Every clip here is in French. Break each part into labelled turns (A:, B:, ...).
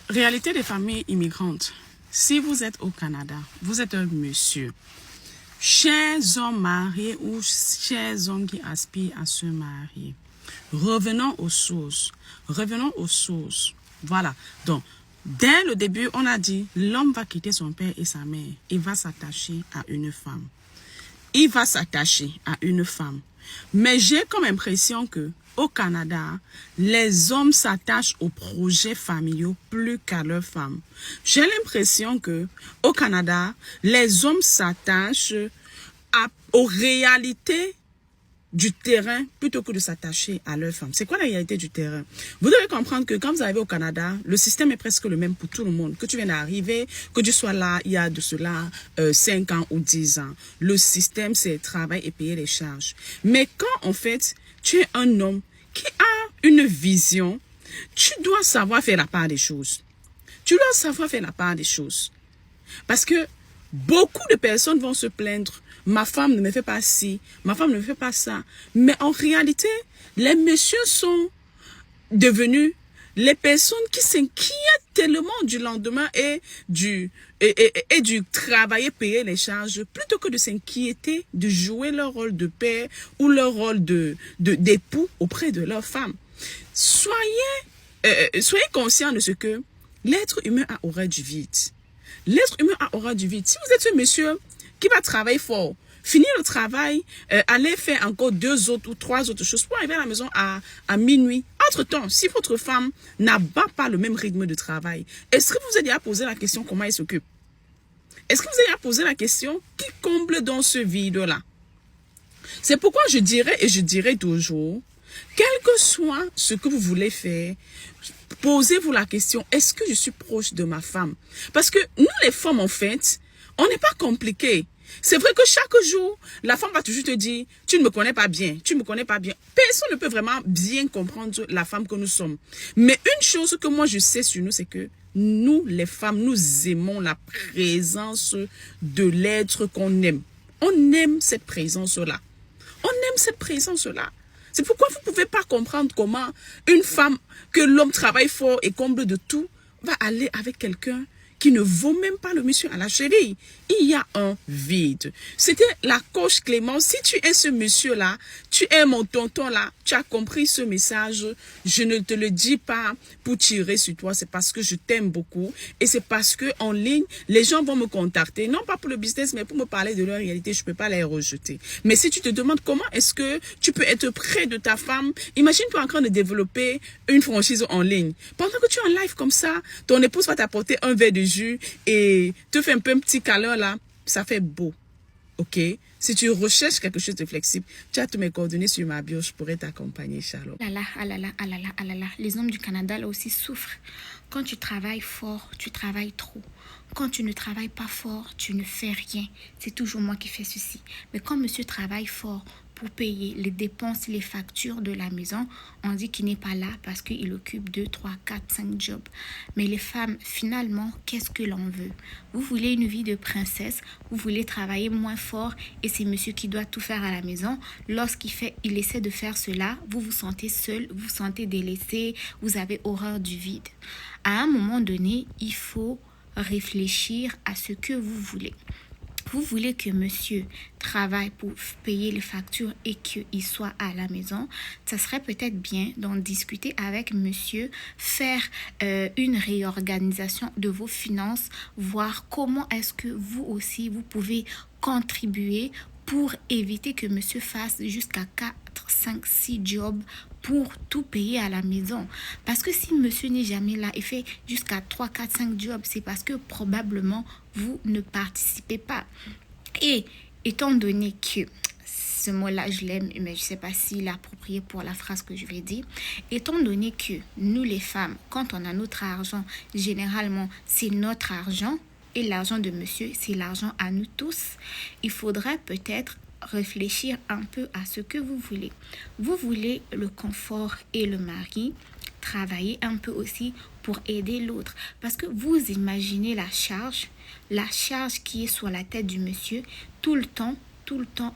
A: Réalité des familles immigrantes. Si vous êtes au Canada, vous êtes un monsieur, chers hommes mariés ou chers hommes qui aspirent à se marier, revenons aux sources. Revenons aux sources. Voilà. Donc, dès le début, on a dit, l'homme va quitter son père et sa mère. Il va s'attacher à une femme. Il va s'attacher à une femme. Mais j'ai comme impression que au Canada, les hommes s'attachent aux projets familiaux plus qu'à leurs femmes. J'ai l'impression que au Canada, les hommes s'attachent aux réalités du terrain plutôt que de s'attacher à leur femme. C'est quoi la réalité du terrain? Vous devez comprendre que quand vous arrivez au Canada, le système est presque le même pour tout le monde. Que tu viennes d'arriver, que tu sois là il y a de cela 5 ans ou 10 ans. Le système, c'est travail et payer les charges. Mais quand en fait, tu es un homme qui a une vision, tu dois savoir faire la part des choses. Tu dois savoir faire la part des choses. Parce que beaucoup de personnes vont se plaindre. Ma femme ne me fait pas ci, ma femme ne me fait pas ça. Mais en réalité, les messieurs sont devenus les personnes qui s'inquiètent tellement du lendemain et du travailler, payer les charges, plutôt que de s'inquiéter de jouer leur rôle de père ou leur rôle d'époux auprès de leur femme. Soyez conscients de ce que l'être humain a horreur du vide. L'être humain a horreur du vide. Si vous êtes un monsieur qui va travailler fort, finir le travail, aller faire encore 2 autres ou 3 autres choses pour arriver à la maison à minuit. Entre-temps, si votre femme n'abat pas le même rythme de travail, est-ce que vous avez déjà posé la question comment elle s'occupe? Est-ce que vous avez déjà posé la question qui comble dans ce vide-là? C'est pourquoi je dirais et je dirais toujours, quel que soit ce que vous voulez faire, posez-vous la question, est-ce que je suis proche de ma femme? Parce que nous les femmes en fait, on n'est pas compliqués. C'est vrai que chaque jour, la femme va toujours te dire, tu ne me connais pas bien, tu ne me connais pas bien. Personne ne peut vraiment bien comprendre la femme que nous sommes. Mais une chose que moi je sais sur nous, c'est que nous les femmes, nous aimons la présence de l'être qu'on aime. On aime cette présence-là. On aime cette présence-là. C'est pourquoi vous ne pouvez pas comprendre comment une femme, que l'homme travaille fort et comble de tout, va aller avec quelqu'un qui ne vaut même pas le monsieur à la cheville. Il y a un vide. C'était la coach Clément. Si tu es ce monsieur-là, tu es mon tonton-là, tu as compris ce message, je ne te le dis pas pour tirer sur toi, c'est parce que je t'aime beaucoup et c'est parce que en ligne, les gens vont me contacter, non pas pour le business, mais pour me parler de leur réalité, je ne peux pas les rejeter. Mais si tu te demandes comment est-ce que tu peux être près de ta femme, imagine-toi en train de développer une franchise en ligne. Pendant que tu es en live comme ça, ton épouse va t'apporter un verre de jus et te fait un petit câlin là, ça fait beau. Ok? Si tu recherches quelque chose de flexible, tu as tous mes coordonnées sur ma bio, je pourrais t'accompagner, Charlotte.
B: Ah là, ah là là, ah là là, ah là là. Les hommes du Canada là aussi souffrent. Quand tu travailles fort, tu travailles trop. Quand tu ne travailles pas fort, tu ne fais rien. C'est toujours moi qui fais ceci. Mais quand monsieur travaille fort pour payer les dépenses, les factures de la maison, on dit qu'il n'est pas là parce qu'il occupe 2, 3, 4, 5 jobs. Mais les femmes, finalement, qu'est-ce que l'on veut? Vous voulez une vie de princesse, vous voulez travailler moins fort et c'est monsieur qui doit tout faire à la maison. Il essaie de faire cela, vous vous sentez seul, vous vous sentez délaissé, vous avez horreur du vide. À un moment donné, il faut réfléchir à ce que vous voulez. Vous voulez que monsieur travaille pour payer les factures et qu'il soit à la maison, ça serait peut-être bien d'en discuter avec monsieur, faire une réorganisation de vos finances, voir comment est-ce que vous aussi, vous pouvez contribuer pour éviter que monsieur fasse jusqu'à 4, 5, 6 jobs pour tout payer à la maison. Parce que si monsieur n'est jamais là et fait jusqu'à 3, 4, 5 jobs, c'est parce que probablement vous ne participez pas. Et étant donné que ce mot-là, je l'aime, mais je ne sais pas s'il est approprié pour la phrase que je vais dire. Étant donné que nous, les femmes, quand on a notre argent, généralement, c'est notre argent et l'argent de monsieur, c'est l'argent à nous tous, il faudrait peut-être réfléchir un peu à ce que vous voulez. Vous voulez le confort et le mari, travailler un peu aussi pour aider l'autre. Parce que vous imaginez la charge qui est sur la tête du monsieur tout le temps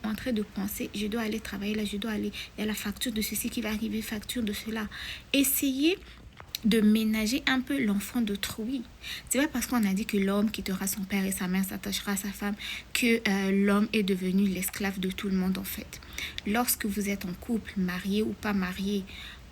B: en train de penser, je dois aller travailler là, il y a la facture de ceci qui va arriver, facture de cela. Essayez de ménager un peu l'enfant d'autrui. C'est pas parce qu'on a dit que l'homme quittera son père et sa mère, s'attachera à sa femme, que l'homme est devenu l'esclave de tout le monde en fait. Lorsque vous êtes en couple, marié ou pas marié,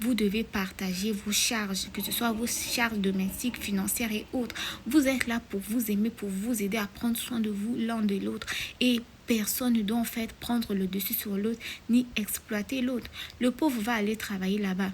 B: vous devez partager vos charges, que ce soit vos charges domestiques, financières et autres. Vous êtes là pour vous aimer, pour vous aider à prendre soin de vous l'un de l'autre. Et personne ne doit en fait prendre le dessus sur l'autre, ni exploiter l'autre. Le pauvre va aller travailler là-bas.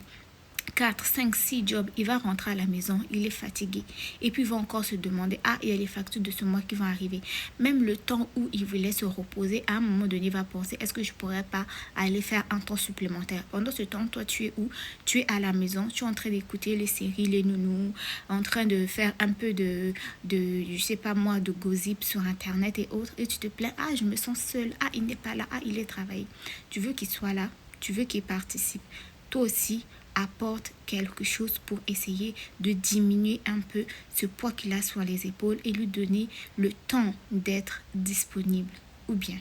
B: 4, 5, 6 jobs, il va rentrer à la maison, il est fatigué. Et puis il va encore se demander, ah, il y a les factures de ce mois qui vont arriver. Même le temps où il voulait se reposer, à un moment donné, il va penser, est-ce que je pourrais pas aller faire un temps supplémentaire? Pendant ce temps, toi, tu es où? Tu es à la maison, tu es en train d'écouter les séries, les nounous, en train de faire un peu je sais pas moi, de gossip sur Internet et autres. Et tu te plains, ah, je me sens seule, ah, il n'est pas là, ah, il est travaillé. Tu veux qu'il soit là, tu veux qu'il participe. Toi aussi, apporte quelque chose pour essayer de diminuer un peu ce poids qu'il a sur les épaules et lui donner le temps d'être disponible. Ou bien